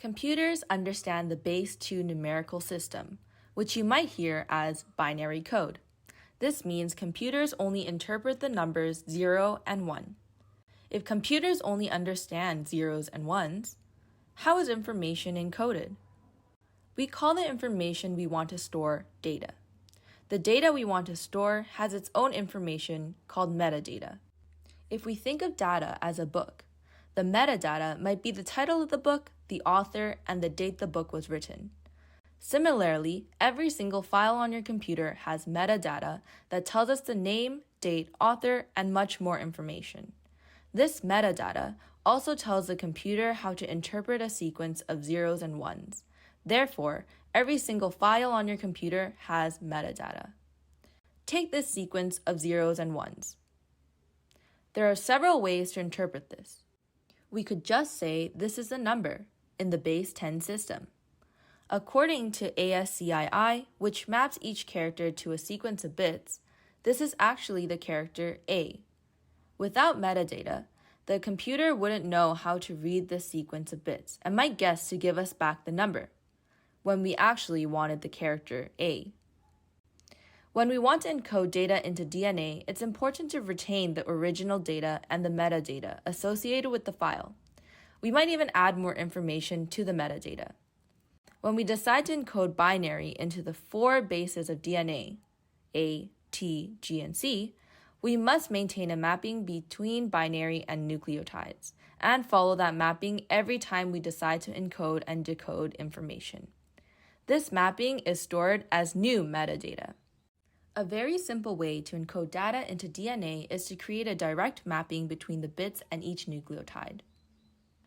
Computers understand the base 2 numerical system, which you might hear as binary code. This means computers only interpret the numbers 0 and 1. If computers only understand zeros and ones, how is information encoded? We call the information we want to store data. The data we want to store has its own information called metadata. If we think of data as a book, the metadata might be the title of the book, the author, and the date the book was written. Similarly, every single file on your computer has metadata that tells us the name, date, author, and much more information. This metadata also tells the computer how to interpret a sequence of zeros and ones. Therefore, every single file on your computer has metadata. Take this sequence of zeros and ones. There are several ways to interpret this. We could just say this is a number in the base 10 system. According to ASCII, which maps each character to a sequence of bits, this is actually the character A. Without metadata, the computer wouldn't know how to read this sequence of bits and might guess to give us back the number, when we actually wanted the character A. When we want to encode data into DNA, it's important to retain the original data and the metadata associated with the file. We might even add more information to the metadata. When we decide to encode binary into the 4 bases of DNA, A, T, G, and C, we must maintain a mapping between binary and nucleotides, and follow that mapping every time we decide to encode and decode information. This mapping is stored as new metadata. A very simple way to encode data into DNA is to create a direct mapping between the bits and each nucleotide.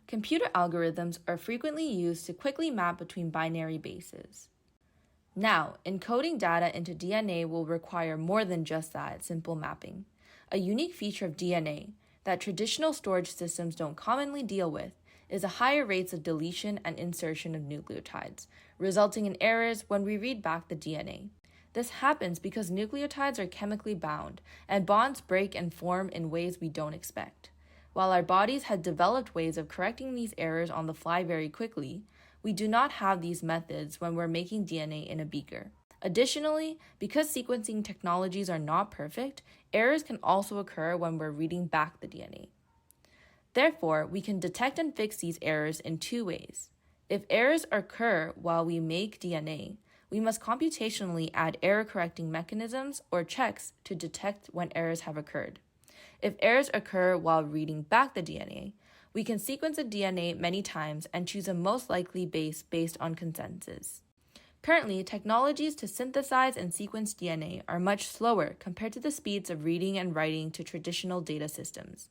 Computer algorithms are frequently used to quickly map between binary bases. Now, encoding data into DNA will require more than just that simple mapping. A unique feature of DNA that traditional storage systems don't commonly deal with is the higher rates of deletion and insertion of nucleotides, resulting in errors when we read back the DNA. This happens because nucleotides are chemically bound, and bonds break and form in ways we don't expect. While our bodies had developed ways of correcting these errors on the fly very quickly, we do not have these methods when we're making DNA in a beaker. Additionally, because sequencing technologies are not perfect, errors can also occur when we're reading back the DNA. Therefore, we can detect and fix these errors in 2 ways. If errors occur while we make DNA, we must computationally add error-correcting mechanisms or checks to detect when errors have occurred. If errors occur while reading back the DNA, we can sequence the DNA many times and choose a most likely base based on consensus. Currently, technologies to synthesize and sequence DNA are much slower compared to the speeds of reading and writing to traditional data systems.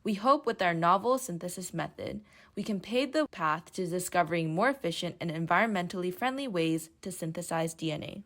We hope with our novel synthesis method, we can pave the path to discovering more efficient and environmentally friendly ways to synthesize DNA.